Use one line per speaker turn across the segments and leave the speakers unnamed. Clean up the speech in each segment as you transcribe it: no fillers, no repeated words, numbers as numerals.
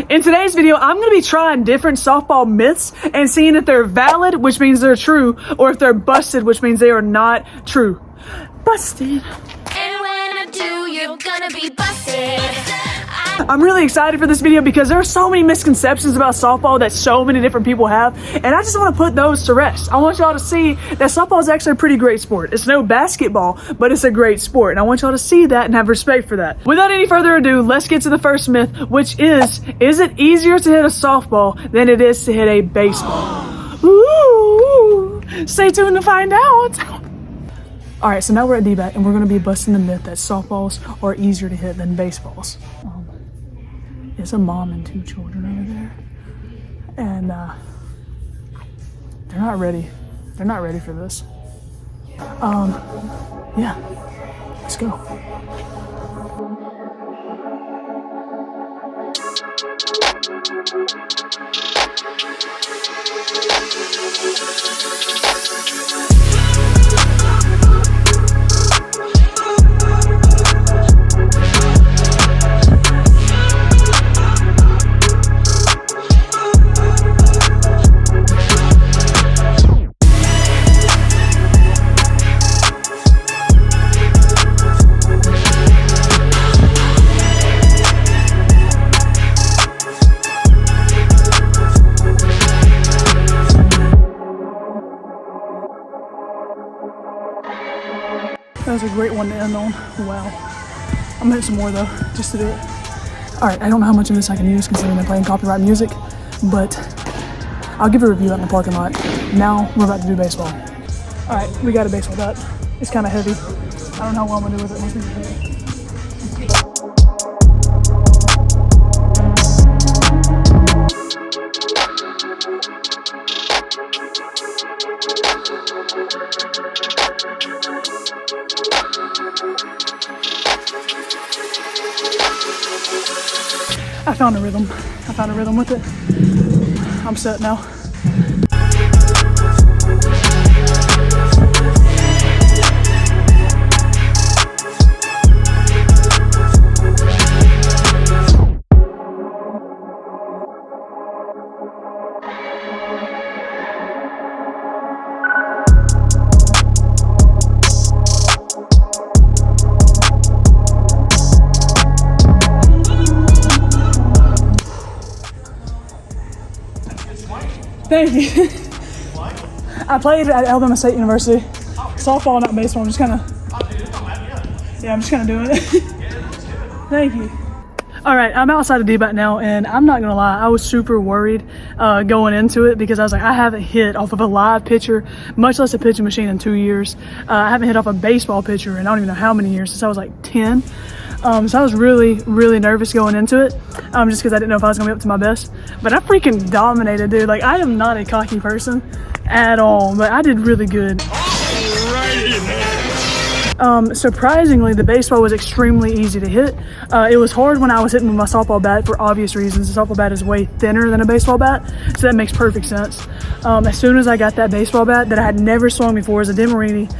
In today's video, I'm going to be trying different softball myths and seeing if they're valid, which means they're true, or if they're busted, which means they are not true. Busted.
And when I do, you're gonna be busted.
I'm really excited for this video because there are so many misconceptions about softball that so many different people have, and I just want to put those to rest. I want y'all to see that softball is actually a pretty great sport. It's no basketball, but it's a great sport, and I want y'all to see that and have respect for that. Without any further ado, let's get to the first myth, which is it easier to hit a softball than it is to hit a baseball? Ooh, stay tuned to find out. All right, so now we're at Debat, and we're going to be busting the myth that softballs are easier to hit than baseballs. It's a mom and two children over there, and they're not ready. They're not ready for this. Yeah, let's go. That was a great one to end on. Wow. I'm gonna hit some more though, just to do it. All right, I don't know how much of this I can use considering I'm playing copyright music, but I'll give a review out in the parking lot. Now we're about to do baseball. All right, we got a baseball bat. It's kind of heavy. I don't know what I'm gonna do with it. Once we get it. I found a rhythm. I found a rhythm with it. I'm set now. Thank you. I played at Alabama State University. Softball, not baseball. I'm just kind of. Yeah, I'm just kind of doing it. Thank you. All right, I'm outside of Debat now, and I'm not gonna lie, I was super worried going into it because I was like, I haven't hit off of a live pitcher, much less a pitching machine, in 2 years. I haven't hit off a baseball pitcher in I don't even know how many years, since I was like 10. So I was really, really nervous going into it, just because I didn't know if I was gonna be up to my best. But I freaking dominated, dude. Like, I am not a cocky person at all, but I did really good. Surprisingly, the baseball was extremely easy to hit. It was hard when I was hitting with my softball bat for obvious reasons. The softball bat is way thinner than a baseball bat, so that makes perfect sense. As soon as I got that baseball bat that I had never swung before as a Demerini,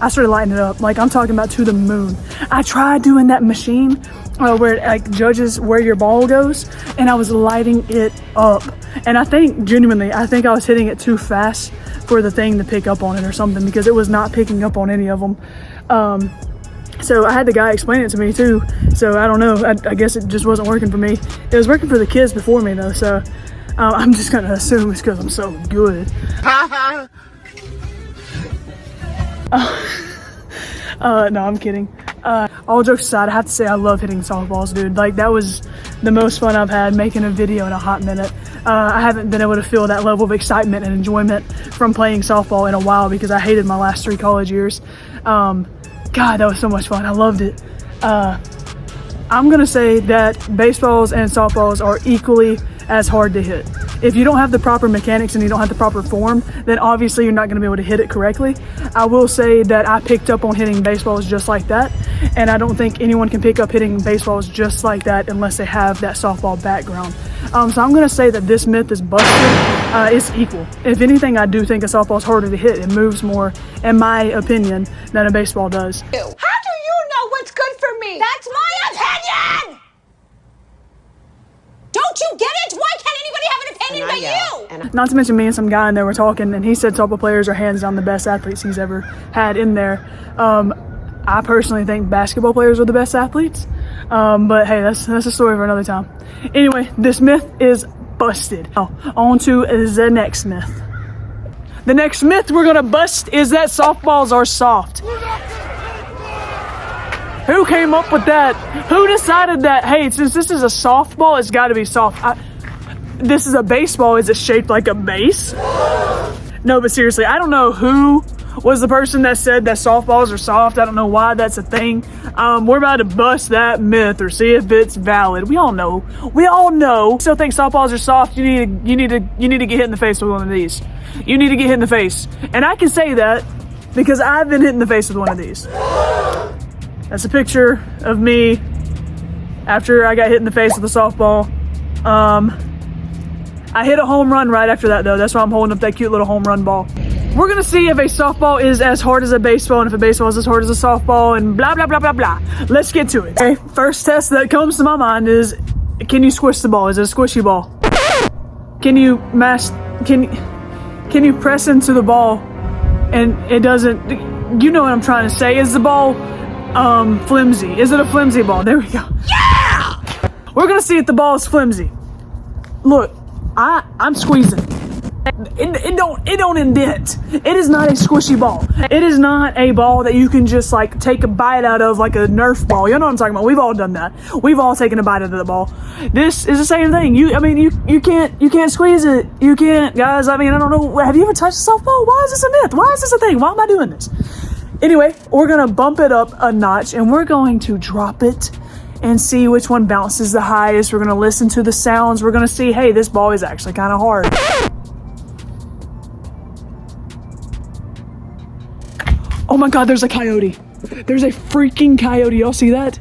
I started lighting it up. Like, I'm talking about to the moon. I tried doing that machine where it like judges where your ball goes, and I was lighting it up. And I think, genuinely, I think I was hitting it too fast for the thing to pick up on it or something, because it was not picking up on any of them. So I had the guy explain it to me too. So I don't know, I guess it just wasn't working for me. It was working for the kids before me though, so I'm just gonna assume it's because I'm so good. No, I'm kidding. All jokes aside, I have to say I love hitting softballs, dude. Like, that was the most fun I've had making a video in a hot minute. I haven't been able to feel that level of excitement and enjoyment from playing softball in a while because I hated my last 3 college years. God, that was so much fun. I loved it. I'm gonna say that baseballs and softballs are equally as hard to hit. If you don't have the proper mechanics and you don't have the proper form, then obviously you're not going to be able to hit it correctly. I will say that I picked up on hitting baseballs just like that, and I don't think anyone can pick up hitting baseballs just like that unless they have that softball background. So I'm going to say that this myth is busted. It's equal. If anything, I do think a softball is harder to hit. It moves more, in my opinion, than a baseball does.
How do you know what's good for me? That's my opinion! Don't you get it? Why can't anybody have an opinion but you?
Not to mention me and some guy in there were talking, and he said softball players are hands down the best athletes he's ever had in there. I personally think basketball players are the best athletes. But hey, that's a story for another time. Anyway, this myth is busted. Now, on to the next myth. The next myth we're gonna bust is that softballs are soft. Who came up with that? Who decided that, hey, since this is a softball, it's gotta be soft? This is a baseball, is it shaped like a base? No, but seriously, I don't know who was the person that said that softballs are soft. I don't know why that's a thing. We're about to bust that myth or see if it's valid. We all know. Still think softballs are soft. You need to get hit in the face with one of these. You need to get hit in the face. And I can say that because I've been hit in the face with one of these. That's a picture of me after I got hit in the face with a softball. I hit a home run right after that though. That's why I'm holding up that cute little home run ball. We're gonna see if a softball is as hard as a baseball and if a baseball is as hard as a softball and blah, blah, blah, blah, blah. Let's get to it. Okay, first test that comes to my mind is, can you squish the ball? Is it a squishy ball? Can you press into the ball and it doesn't, you know what I'm trying to say. Is the ball flimsy? Is it a flimsy ball? There we go. Yeah! We're gonna see if the ball is flimsy. Look, I'm squeezing. It don't indent. It is not a squishy ball. It is not a ball that you can just like take a bite out of like a Nerf ball. You know what I'm talking about? We've all done that. We've all taken a bite out of the ball. This is the same thing. You can't squeeze it. You can't, guys. I mean, I don't know. Have you ever touched a softball? Why is this a myth? Why is this a thing? Why am I doing this? Anyway, we're gonna bump it up a notch and we're going to drop it and see which one bounces the highest. We're gonna listen to the sounds. We're gonna see, hey, this ball is actually kind of hard. Oh my God, there's a coyote. There's a freaking coyote. Y'all see that?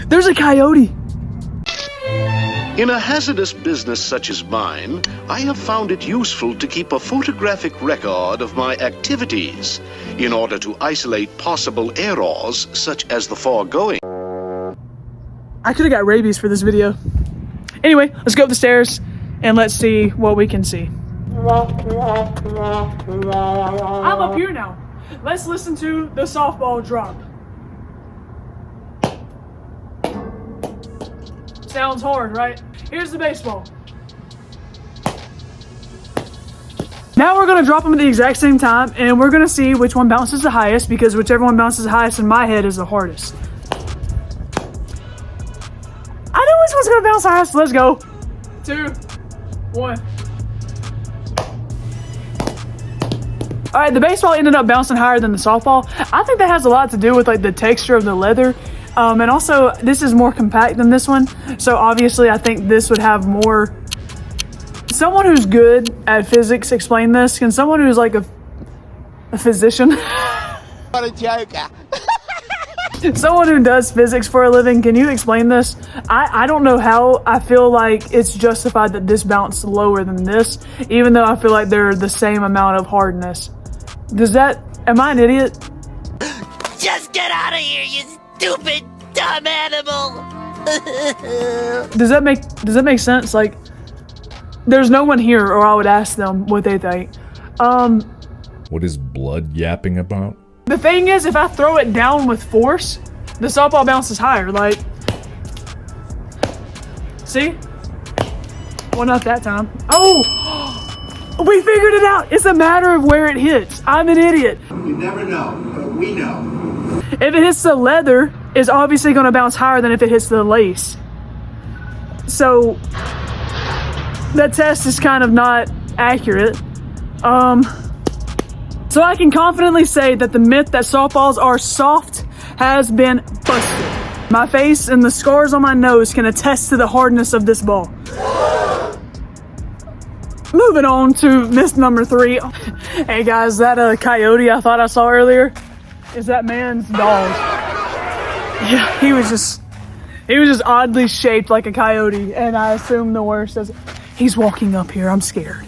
There's a coyote.
In a hazardous business such as mine, I have found it useful to keep a photographic record of my activities in order to isolate possible errors such as the foregoing.
I could have got rabies for this video. Anyway, let's go up the stairs and let's see what we can see. I'm up here now. Let's listen to the softball drop. Sounds hard, right? Here's the baseball. Now we're gonna drop them at the exact same time and we're gonna see which one bounces the highest, because whichever one bounces the highest in my head is the hardest. I know which one's gonna bounce highest. Let's go. 2, 1. All right, the baseball ended up bouncing higher than the softball. I think that has a lot to do with like the texture of the leather. And also this is more compact than this one. So obviously I think this would have more. Someone who's good at physics explain this. Can someone who's like a physician?
What a joker.
Someone who does physics for a living, can you explain this? I don't know how. I feel like it's justified that this bounced lower than this, even though I feel like they're the same amount of hardness. Am I an idiot?
Just get out of here, you stupid, dumb animal!
Does that make sense? Like, there's no one here, or I would ask them what they think.
What is blood yapping about?
The thing is, if I throw it down with force, the softball bounces higher. Like, see? Well, not that time. Oh! We figured it out! It's a matter of where it hits. I'm an idiot.
You never know, but we know.
If it hits the leather, it's obviously going to bounce higher than if it hits the lace. So, that test is kind of not accurate. So I can confidently say that the myth that softballs are soft has been busted. My face and the scars on my nose can attest to the hardness of this ball. Moving on to myth number 3. Hey guys, that coyote I thought I saw earlier is that man's dog. Yeah, he was just oddly shaped like a coyote, and I assume the worst as he's walking up here. I'm scared.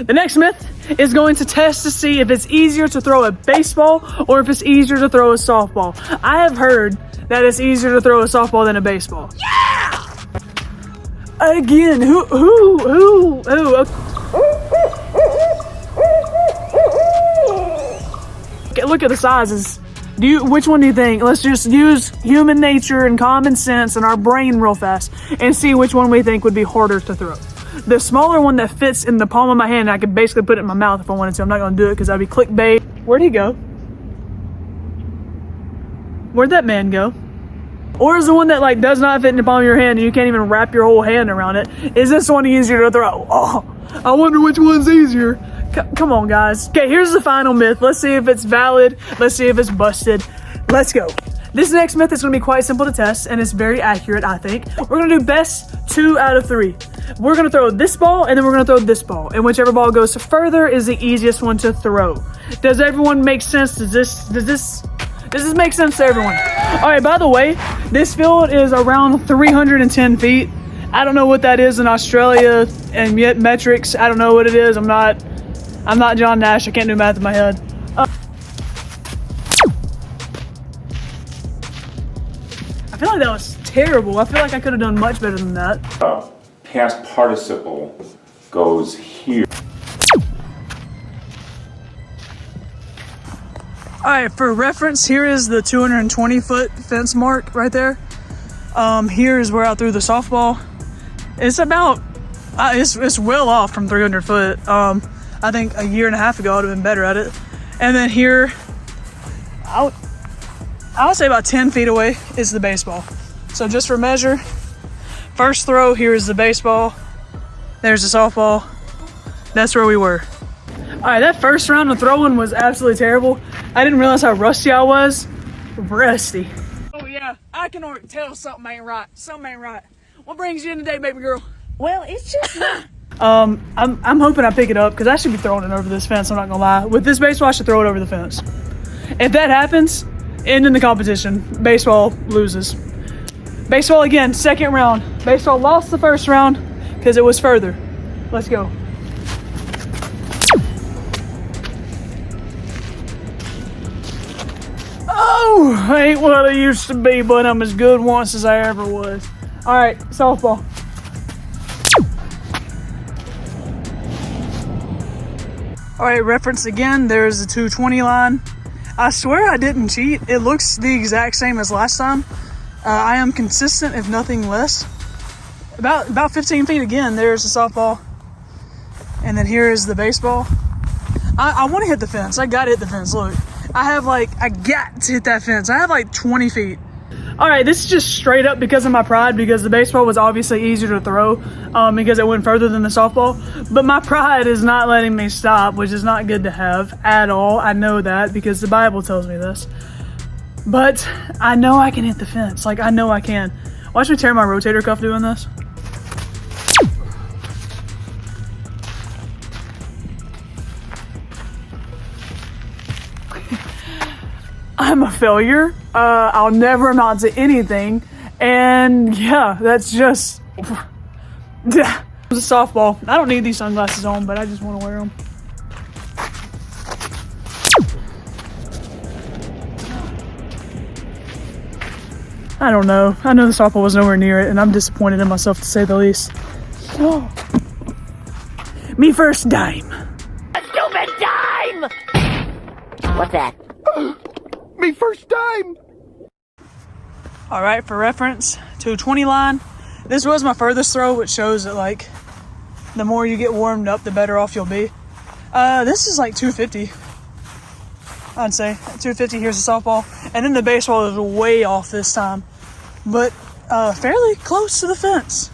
The next myth is going to test to see if it's easier to throw a baseball or if it's easier to throw a softball. I have heard that it's easier to throw a softball than a baseball. Yeah! Again, who? Okay, look at the sizes. Which one do you think? Let's just use human nature and common sense and our brain real fast and see which one we think would be harder to throw. The smaller one that fits in the palm of my hand, I could basically put it in my mouth if I wanted to. I'm not gonna do it because that'd be clickbait. Where'd he go? Where'd that man go? Or is the one that like does not fit in the palm of your hand and you can't even wrap your whole hand around it? Is this one easier to throw? Oh, I wonder which one's easier. Come on, guys. Okay, here's the final myth. Let's see if it's valid. Let's see if it's busted. Let's go. This next myth is going to be quite simple to test, and it's very accurate, I think. We're going to do best 2 out of 3. We're going to throw this ball, and then we're going to throw this ball. And whichever ball goes further is the easiest one to throw. Does everyone make sense? Does this make sense to everyone? All right, by the way, this field is around 310 feet. I don't know what that is in Australia and yet metrics. I don't know what it is. I'm not John Nash. I can't do math in my head. I feel like that was terrible. I feel like I could have done much better than that.
Past participle goes here.
Alright, for reference, here is the 220-foot fence mark right there. Here is where I threw the softball. It's about, it's well off from 300 foot. I think a year and a half ago I would have been better at it. And then here, I would say about 10 feet away is the baseball. So just for measure, first throw, here is the baseball. There's the softball. That's where we were. All right, that first round of throwing was absolutely terrible. I didn't realize how rusty I was. Rusty. Oh yeah, I can already tell something ain't right. Something ain't right. What brings you in today, baby girl?
Well, it's just not.
I'm hoping I pick it up because I should be throwing it over this fence. I'm not gonna lie. With this baseball, I should throw it over the fence. If that happens, end in the competition. Baseball loses. Baseball again, second round. Baseball lost the first round because it was further. Let's go. Oh, I ain't what I used to be, but I'm as good once as I ever was. All right, softball. All right, reference again. There's the 220 line. I swear I didn't cheat. It looks the exact same as last time. I am consistent, if nothing less. About 15 feet again. There's the softball. And then here is the baseball. I want to hit the fence. I got to hit the fence. Look, I got to hit that fence. I have like 20 feet. All right, this is just straight up because of my pride, because the baseball was obviously easier to throw because it went further than the softball. But my pride is not letting me stop, which is not good to have at all. I know that because the Bible tells me this. But I know I can hit the fence. Like, I know I can. Watch me tear my rotator cuff doing this. I'm a failure. I'll never amount to anything. And yeah, that's just... It was a softball. I don't need these sunglasses on, but I just want to wear them. I don't know. I know the softball was nowhere near it, and I'm disappointed in myself to say the least. Oh. Me first dime.
A stupid dime! What's that?
Me first time.
All right, for reference, 220 line. This was my furthest throw, which shows that like the more you get warmed up, the better off you'll be. This is like 250. I'd say 250. Here's the softball, and then the baseball is way off this time, but fairly close to the fence.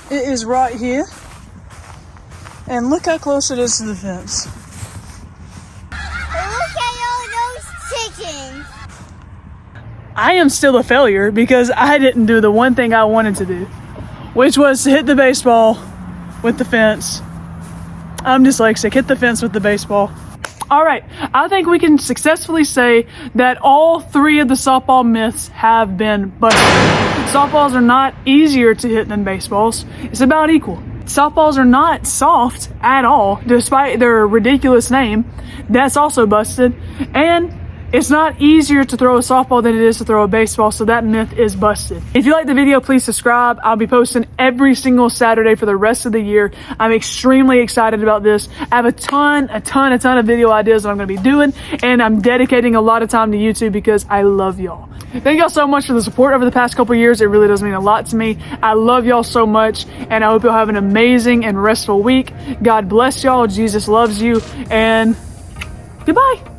It is right here, and look how close it is to the fence. I am still a failure because I didn't do the one thing I wanted to do, which was to hit the baseball with the fence. I'm dyslexic. Hit the fence with the baseball. All right. I think we can successfully say that all 3 of the softball myths have been busted. Softballs are not easier to hit than baseballs. It's about equal. Softballs are not soft at all, despite their ridiculous name. That's also busted. And It's not easier to throw a softball than it is to throw a baseball, so that myth is busted. If you like the video, please subscribe. I'll be posting every single Saturday for the rest of the year. I'm extremely excited about this. I have a ton of video ideas that I'm going to be doing, and I'm dedicating a lot of time to YouTube because I love y'all. Thank y'all so much for the support over the past couple years. It really does mean a lot to me. I love y'all so much, and I hope y'all have an amazing and restful week. God bless y'all. Jesus loves you, and goodbye.